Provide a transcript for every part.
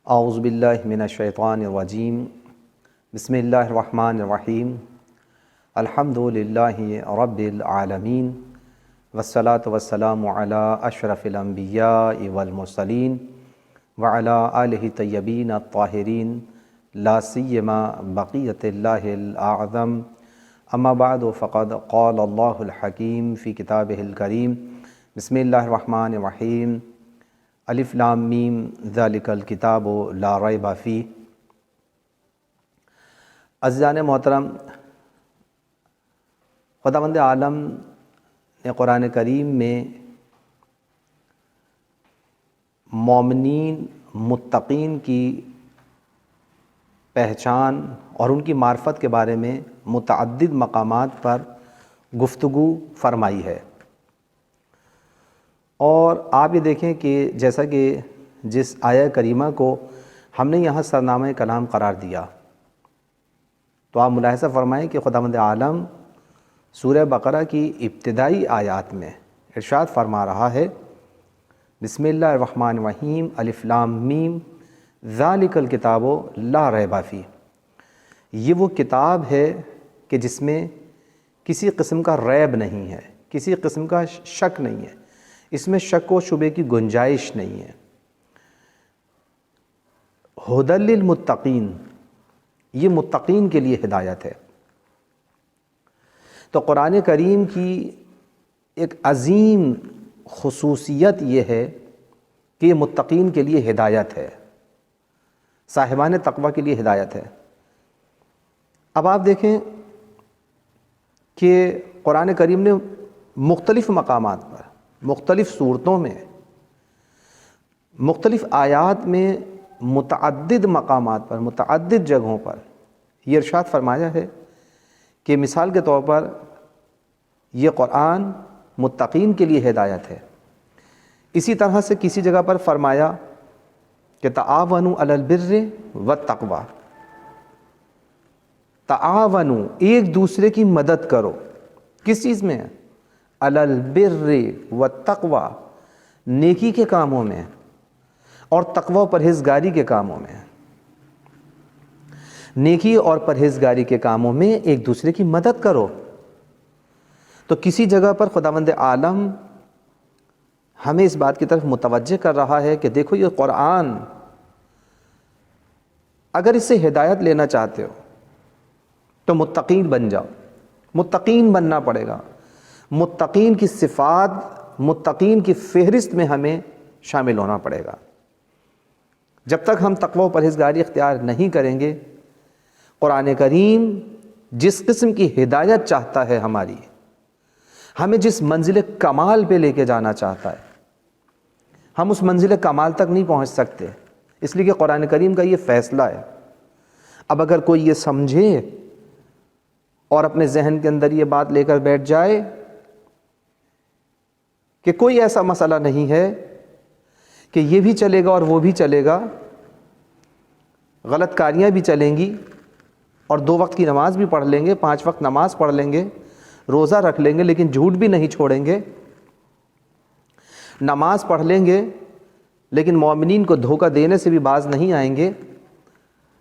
اعوذ باللہ من الشیطان الرجیم بسم اللہ الرحمن الرحیم الحمد للہ رب العالمین والصلاة والسلام علی اشرف الانبیاء والمرسلین وعلی آلہ طیبین الطاہرین لا سیما بقیۃ اللہ الاعظم اما بعد فقد قال اللہ الحکیم فی کتابہ الکریم بسم اللہ الرحمن الرحیم الف لام میم ذالک الکتاب لا ریب فیہ۔ عزیزان محترم، خداوند عالم نے قرآن کریم میں مومنین متقین کی پہچان اور ان کی معرفت کے بارے میں متعدد مقامات پر گفتگو فرمائی ہے، اور آپ یہ دیکھیں کہ جیسا کہ جس آیہ کریمہ کو ہم نے یہاں سرنامہ کلام قرار دیا، تو آپ ملاحظہ فرمائیں کہ خداوند عالم سورہ بقرہ کی ابتدائی آیات میں ارشاد فرما رہا ہے بسم اللہ الرحمن الرحیم الف لام میم ذالک الکتاب لا ریب فیہ۔ یہ وہ کتاب ہے کہ جس میں کسی قسم کا ریب نہیں ہے، کسی قسم کا شک نہیں ہے، اس میں شک و شبے کی گنجائش نہیں ہے۔ ھدی للمتقین، یہ متقین کے لیے ہدایت ہے۔ تو قرآن کریم کی ایک عظیم خصوصیت یہ ہے کہ یہ متقین کے لیے ہدایت ہے، صاحبان تقوی کے لیے ہدایت ہے۔ اب آپ دیکھیں کہ قرآن کریم نے مختلف مقامات پر، مختلف صورتوں میں، مختلف آیات میں، متعدد مقامات پر، متعدد جگہوں پر یہ ارشاد فرمایا ہے کہ مثال کے طور پر یہ قرآن متقین کے لیے ہدایت ہے۔ اسی طرح سے کسی جگہ پر فرمایا کہ تعاونوا علی البر والتقوی، تعاونوا، ایک دوسرے کی مدد کرو، کس چیز میں؟ علی البر والتقوی، نیکی کے کاموں میں اور تقوی و پرہیزگاری کے کاموں میں۔ نیکی اور پرہیزگاری کے کاموں میں ایک دوسرے کی مدد کرو۔ تو کسی جگہ پر خداوند عالم ہمیں اس بات کی طرف متوجہ کر رہا ہے کہ دیکھو یہ قرآن، اگر اس سے ہدایت لینا چاہتے ہو تو متقین بن جاؤ، متقین بننا پڑے گا۔ متقین کی صفات، متقین کی فہرست میں ہمیں شامل ہونا پڑے گا۔ جب تک ہم تقوی و پرہیزگاری اختیار نہیں کریں گے، قرآن کریم جس قسم کی ہدایت چاہتا ہے ہماری، ہمیں جس منزل کمال پہ لے کے جانا چاہتا ہے، ہم اس منزل کمال تک نہیں پہنچ سکتے، اس لیے کہ قرآن کریم کا یہ فیصلہ ہے۔ اب اگر کوئی یہ سمجھے اور اپنے ذہن کے اندر یہ بات لے کر بیٹھ جائے کہ کوئی ایسا مسئلہ نہیں ہے کہ یہ بھی چلے گا اور وہ بھی چلے گا، غلط کاریاں بھی چلیں گی، اور 2 وقت کی نماز بھی پڑھ لیں گے، 5 وقت نماز پڑھ لیں گے، روزہ رکھ لیں گے، لیکن جھوٹ بھی نہیں چھوڑیں گے، نماز پڑھ لیں گے لیکن مومنین کو دھوکہ دینے سے بھی باز نہیں آئیں گے،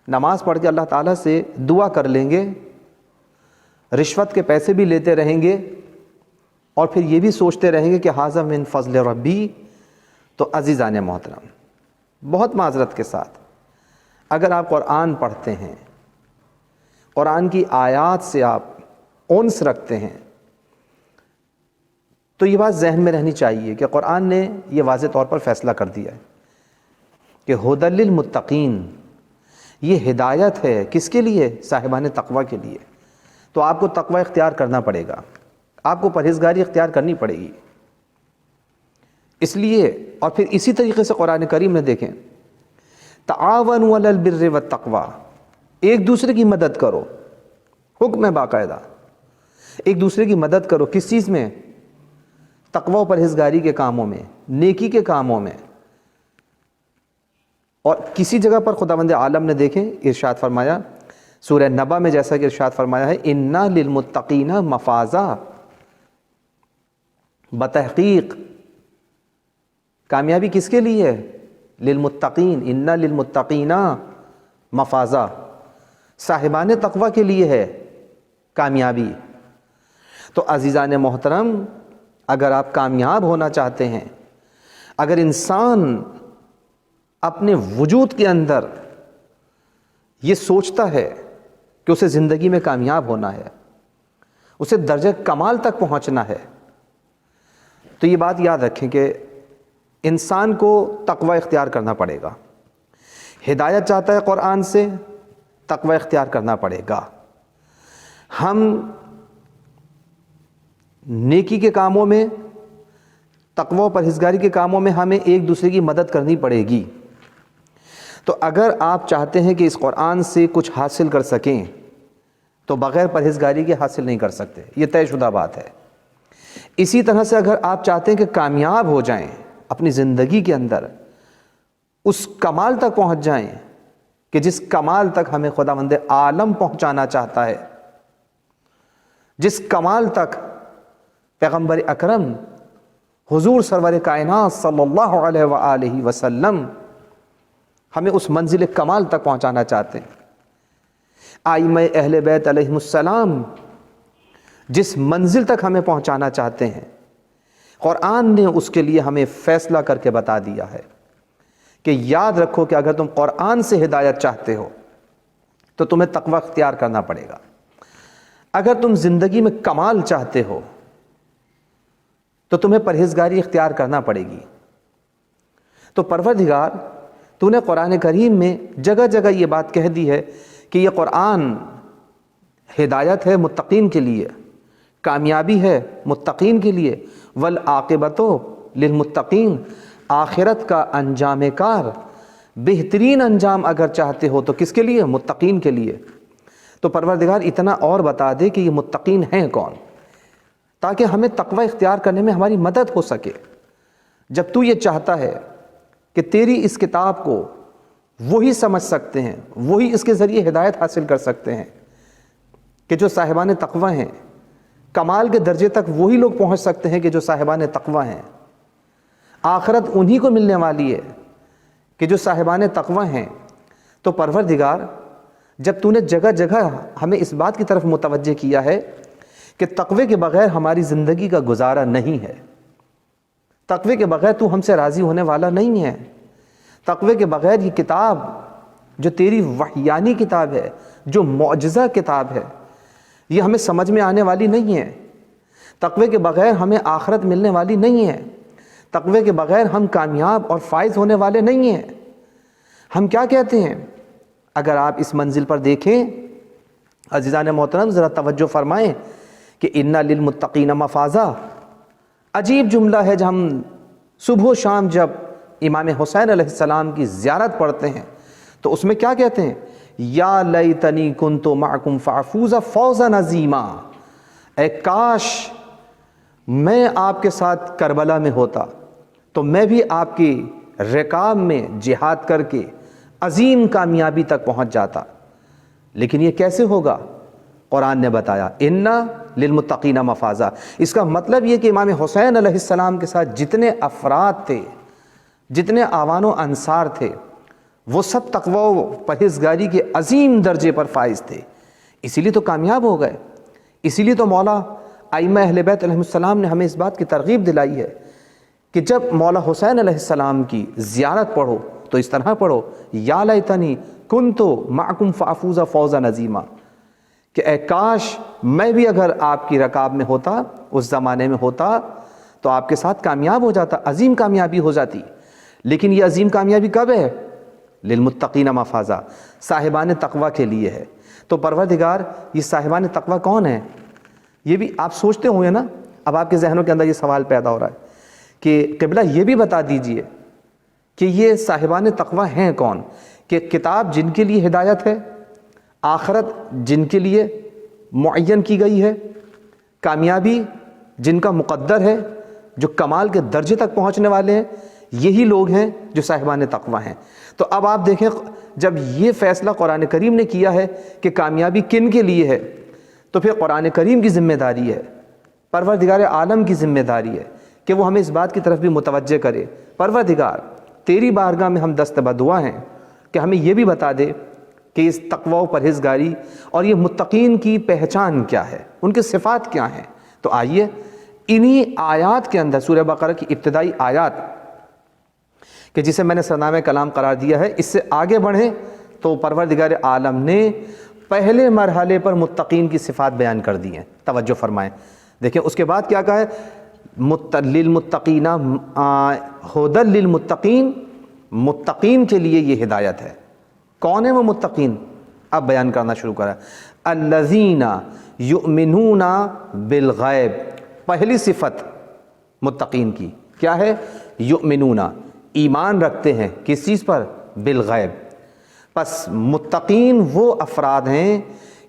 نماز پڑھ کے اللہ تعالیٰ سے دعا کر لیں گے، رشوت کے پیسے بھی لیتے رہیں گے، اور پھر یہ بھی سوچتے رہیں گے کہ ھذا من فضل ربی۔ تو عزیزان محترم، بہت معذرت کے ساتھ، اگر آپ قرآن پڑھتے ہیں، قرآن کی آیات سے آپ انس رکھتے ہیں، تو یہ بات ذہن میں رہنی چاہیے کہ قرآن نے یہ واضح طور پر فیصلہ کر دیا ہے کہ ھدی للمتقین، یہ ہدایت ہے کس کے لیے؟ صاحبان تقوی کے لیے۔ تو آپ کو تقوی اختیار کرنا پڑے گا، آپ کو پرہیزگاری اختیار کرنی پڑے گی۔ اس لیے، اور پھر اسی طریقے سے قرآن کریم میں دیکھیں، تعاونوا علی البر والتقوی، ایک دوسرے کی مدد کرو، حکم ہے باقاعدہ، ایک دوسرے کی مدد کرو، کس چیز میں؟ تقوی و پرہیزگاری کے کاموں میں، نیکی کے کاموں میں۔ اور کسی جگہ پر خداوند عالم نے دیکھیں ارشاد فرمایا سورہ نبا میں، جیسا کہ ارشاد فرمایا ہے اِنَّ لِلْمُتَّقِينَ مَفَازًا، بتحقیق کامیابی کس کے لیے ہے؟ للمتقین ان للمتقین مفازا، صاحبان تقوی کے لیے ہے کامیابی۔ تو عزیزان محترم، اگر آپ کامیاب ہونا چاہتے ہیں، اگر انسان اپنے وجود کے اندر یہ سوچتا ہے کہ اسے زندگی میں کامیاب ہونا ہے، اسے درجہ کمال تک پہنچنا ہے، تو یہ بات یاد رکھیں کہ انسان کو تقوی اختیار کرنا پڑے گا۔ ہدایت چاہتا ہے قرآن سے، تقوی اختیار کرنا پڑے گا۔ ہم نیکی کے کاموں میں، تقوی و پرہیزگاری کے کاموں میں ہمیں ایک دوسرے کی مدد کرنی پڑے گی۔ تو اگر آپ چاہتے ہیں کہ اس قرآن سے کچھ حاصل کر سکیں تو بغیر پرہیزگاری کے حاصل نہیں کر سکتے، یہ طے شدہ بات ہے۔ اسی طرح سے اگر آپ چاہتے ہیں کہ کامیاب ہو جائیں اپنی زندگی کے اندر، اس کمال تک پہنچ جائیں کہ جس کمال تک ہمیں خداوند عالم پہنچانا چاہتا ہے، جس کمال تک پیغمبر اکرم حضور سرور کائنات صلی اللہ علیہ وآلہ وسلم ہمیں اس منزل کمال تک پہنچانا چاہتے ہیں، ائمہ اہل بیت علیہم السلام جس منزل تک ہمیں پہنچانا چاہتے ہیں، قرآن نے اس کے لیے ہمیں فیصلہ کر کے بتا دیا ہے کہ یاد رکھو کہ اگر تم قرآن سے ہدایت چاہتے ہو تو تمہیں تقوی اختیار کرنا پڑے گا۔ اگر تم زندگی میں کمال چاہتے ہو تو تمہیں پرہیزگاری اختیار کرنا پڑے گی۔ تو پروردگار تو نے قرآن کریم میں جگہ جگہ یہ بات کہہ دی ہے کہ یہ قرآن ہدایت ہے متقین کے لیے، کامیابی ہے متقین کے لیے، والعاقبۃ للمتقین، آخرت کا انجام کار، بہترین انجام اگر چاہتے ہو تو کس کے لیے؟ متقین کے لیے۔ تو پروردگار اتنا اور بتا دے کہ یہ متقین ہیں کون، تاکہ ہمیں تقوی اختیار کرنے میں ہماری مدد ہو سکے۔ جب تو یہ چاہتا ہے کہ تیری اس کتاب کو وہی سمجھ سکتے ہیں، وہی اس کے ذریعے ہدایت حاصل کر سکتے ہیں کہ جو صاحبان تقوی ہیں، کمال کے درجے تک وہی لوگ پہنچ سکتے ہیں کہ جو صاحبان تقوی ہیں، آخرت انہی کو ملنے والی ہے کہ جو صاحبان تقوی ہیں، تو پروردگار جب تو نے جگہ جگہ ہمیں اس بات کی طرف متوجہ کیا ہے کہ تقوی کے بغیر ہماری زندگی کا گزارا نہیں ہے، تقوی کے بغیر تو ہم سے راضی ہونے والا نہیں ہے، تقوی کے بغیر یہ کتاب جو تیری وحیانی کتاب ہے، جو معجزہ کتاب ہے، یہ ہمیں سمجھ میں آنے والی نہیں ہے، تقوی کے بغیر ہمیں آخرت ملنے والی نہیں ہے، تقوی کے بغیر ہم کامیاب اور فائز ہونے والے نہیں ہیں۔ ہم کیا کہتے ہیں؟ اگر آپ اس منزل پر دیکھیں عزیزان محترم، ذرا توجہ فرمائیں کہ ان للمتقین مفازا، عجیب جملہ ہے۔ جب ہم صبح و شام جب امام حسین علیہ السلام کی زیارت پڑھتے ہیں تو اس میں کیا کہتے ہیں؟ یا لیتنی کنت معکم فافوز فوزا عظیما، اے کاش میں آپ کے ساتھ کربلا میں ہوتا تو میں بھی آپ کی رکاب میں جہاد کر کے عظیم کامیابی تک پہنچ جاتا۔ لیکن یہ کیسے ہوگا؟ قرآن نے بتایا ان للمتقین مفازا۔ اس کا مطلب یہ کہ امام حسین علیہ السلام کے ساتھ جتنے افراد تھے، جتنے آوان و انصار تھے، وہ سب تقوی و پرہیزگاری کے عظیم درجے پر فائز تھے، اسی لیے تو کامیاب ہو گئے۔ اسی لیے تو مولا ائمہ اہل بیت علیہ السلام نے ہمیں اس بات کی ترغیب دلائی ہے کہ جب مولا حسین علیہ السلام کی زیارت پڑھو تو اس طرح پڑھو یا لیتنی کنت معکم فافوز فوزا عظیما، کہ اے کاش میں بھی اگر آپ کی رکاب میں ہوتا، اس زمانے میں ہوتا تو آپ کے ساتھ کامیاب ہو جاتا، عظیم کامیابی ہو جاتی۔ لیکن یہ عظیم کامیابی کب ہے؟ للمتقین مفازا، صاحبان تقوی کے لیے ہے۔ تو پروردگار یہ صاحبان تقوی کون ہیں؟ یہ بھی آپ سوچتے ہوں گے نا، اب آپ کے ذہنوں کے اندر یہ سوال پیدا ہو رہا ہے کہ قبلہ یہ بھی بتا دیجئے کہ یہ صاحبان تقوی ہیں کون؟ کہ کتاب جن کے لیے ہدایت ہے، آخرت جن کے لیے معین کی گئی ہے، کامیابی جن کا مقدر ہے، جو کمال کے درجے تک پہنچنے والے ہیں، یہی لوگ ہیں جو صاحبان تقوی ہیں۔ تو اب آپ دیکھیں جب یہ فیصلہ قرآن کریم نے کیا ہے کہ کامیابی کن کے لیے ہے، تو پھر قرآن کریم کی ذمہ داری ہے، پروردگار عالم کی ذمہ داری ہے کہ وہ ہمیں اس بات کی طرف بھی متوجہ کرے۔ پروردگار تیری بارگاہ میں ہم دست بدعا ہیں کہ ہمیں یہ بھی بتا دے کہ اس تقوی و پرہیزگاری اور یہ متقین کی پہچان کیا ہے، ان کے صفات کیا ہیں۔ تو آئیے انہی آیات کے اندر، سورہ بقرہ کی ابتدائی آیات کہ جسے میں نے سرنامہ کلام قرار دیا ہے، اس سے آگے بڑھیں تو پروردگار عالم نے پہلے مرحلے پر متقین کی صفات بیان کر دی ہیں۔ توجہ فرمائیں، دیکھیں اس کے بعد کیا کہا ہے، للمتقین ھدی للمتقین، متقین کے لیے یہ ہدایت ہے۔ کون ہے وہ متقین؟ اب بیان کرنا شروع کرا، الذین یؤمنون بالغیب۔ پہلی صفت متقین کی کیا ہے؟ یؤمنون، ایمان رکھتے ہیں کس چیز پر؟ بالغیب۔ پس متقین وہ افراد ہیں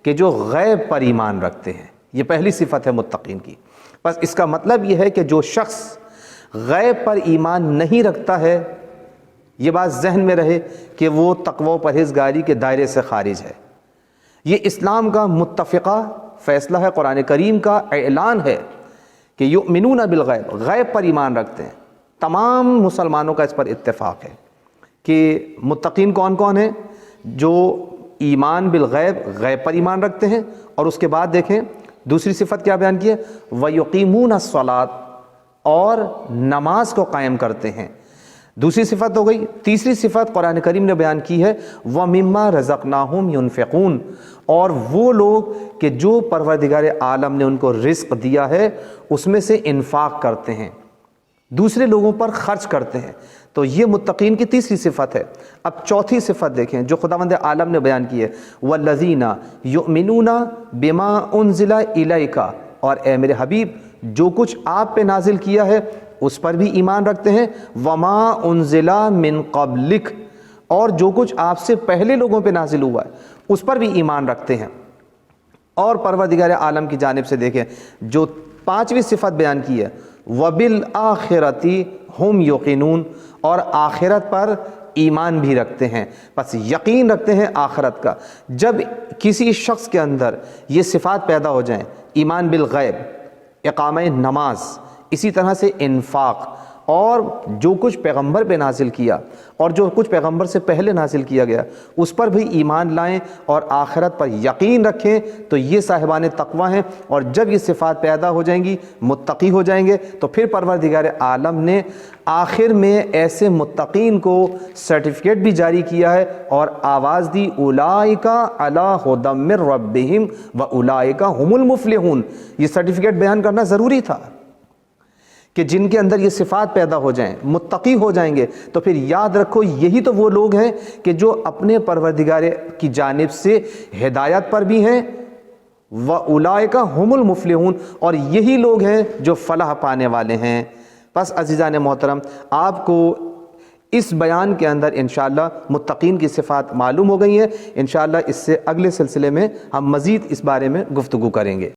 کہ جو غیب پر ایمان رکھتے ہیں، یہ پہلی صفت ہے متقین کی۔ پس اس کا مطلب یہ ہے کہ جو شخص غیب پر ایمان نہیں رکھتا ہے، یہ بات ذہن میں رہے کہ وہ تقوی و پرہیزگاری کے دائرے سے خارج ہے۔ یہ اسلام کا متفقہ فیصلہ ہے، قرآن کریم کا اعلان ہے کہ یؤمنون بالغیب، غیب پر ایمان رکھتے ہیں۔ تمام مسلمانوں کا اس پر اتفاق ہے کہ متقین کون کون ہیں؟ جو ایمان بالغیب، غیب پر ایمان رکھتے ہیں، اور اس کے بعد دیکھیں دوسری صفت کیا بیان کی ہے، وَيُقِيمُونَ الصَّلَاةَ، اور نماز کو قائم کرتے ہیں۔ دوسری صفت ہو گئی۔ تیسری صفت قرآن کریم نے بیان کی ہے، وَمِمَّا رَزَقْنَاهُمْ يُنْفِقُونَ، اور وہ لوگ کہ جو پروردگار عالم نے ان کو رزق دیا ہے اس میں سے انفاق کرتے ہیں، دوسرے لوگوں پر خرچ کرتے ہیں۔ تو یہ متقین کی تیسری صفت ہے۔ اب چوتھی صفت دیکھیں جو خداوند عالم نے بیان کی ہے، وَالَّذِينَ يُؤْمِنُونَ بِمَا أُنزِلَ إِلَيْكَ، اور اے میرے حبیب جو کچھ آپ پہ نازل کیا ہے اس پر بھی ایمان رکھتے ہیں، وَمَا أُنزِلَ مِن قَبْلِكَ، اور جو کچھ آپ سے پہلے لوگوں پہ نازل ہوا ہے اس پر بھی ایمان رکھتے ہیں۔ اور پروردگار عالم کی جانب سے دیکھیں جو پانچویں صفت بیان کی ہے، وَبِالْآخِرَةِ هُمْ يُوقِنُونَ، اور آخرت پر ایمان بھی رکھتے ہیں۔ پس یقین رکھتے ہیں آخرت کا۔ جب کسی شخص کے اندر یہ صفات پیدا ہو جائیں، ایمان بالغیب، اقامہ نماز، اسی طرح سے انفاق، اور جو کچھ پیغمبر پہ نازل کیا اور جو کچھ پیغمبر سے پہلے نازل کیا گیا اس پر بھی ایمان لائیں اور آخرت پر یقین رکھیں، تو یہ صاحبان تقوی ہیں۔ اور جب یہ صفات پیدا ہو جائیں گی، متقی ہو جائیں گے، تو پھر پروردگار عالم نے آخر میں ایسے متقین کو سرٹیفکیٹ بھی جاری کیا ہے اور آواز دی، اولئک علی ھدی من ربہم واولئک ھم المفلحون۔ یہ سرٹیفکیٹ بیان کرنا ضروری تھا کہ جن کے اندر یہ صفات پیدا ہو جائیں، متقی ہو جائیں گے، تو پھر یاد رکھو یہی تو وہ لوگ ہیں کہ جو اپنے پروردگار کی جانب سے ہدایت پر بھی ہیں، وَأُولَئِكَ هُمُ الْمُفْلِحُونَ، اور یہی لوگ ہیں جو فلاح پانے والے ہیں۔ پس عزیزان محترم، آپ کو اس بیان کے اندر انشاءاللہ متقین کی صفات معلوم ہو گئی ہیں۔ انشاءاللہ اس سے اگلے سلسلے میں ہم مزید اس بارے میں گفتگو کریں گے۔